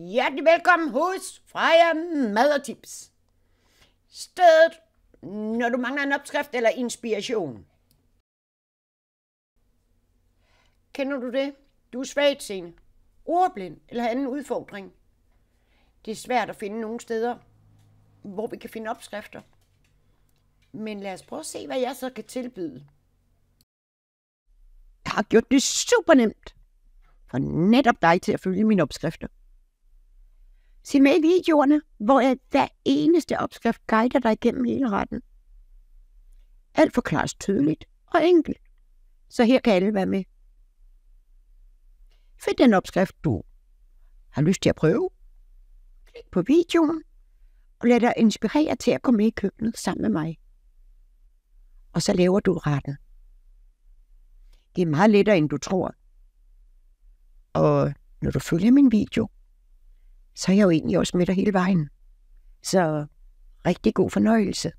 Hjertelig velkommen hos Freja Maddertips. Stedet, når du mangler en opskrift eller inspiration. Kender du det? Du er svagtseende, ordblind eller har anden udfordring. Det er svært at finde nogle steder, hvor vi kan finde opskrifter. Men lad os prøve at se, hvad jeg så kan tilbyde. Jeg har gjort det super nemt for netop dig til at følge mine opskrifter. Se med i videoerne, hvor jeg hver eneste opskrift guider dig igennem hele retten. Alt forklares tydeligt og enkelt, så her kan alle være med. Find den opskrift, du har lyst til at prøve. Klik på videoen og lad dig inspirere til at komme med i køkkenet sammen med mig. Og så laver du retten. Det er meget lettere, end du tror. Og når du følger min video, så er jeg jo egentlig også med dig hele vejen. Så rigtig god fornøjelse.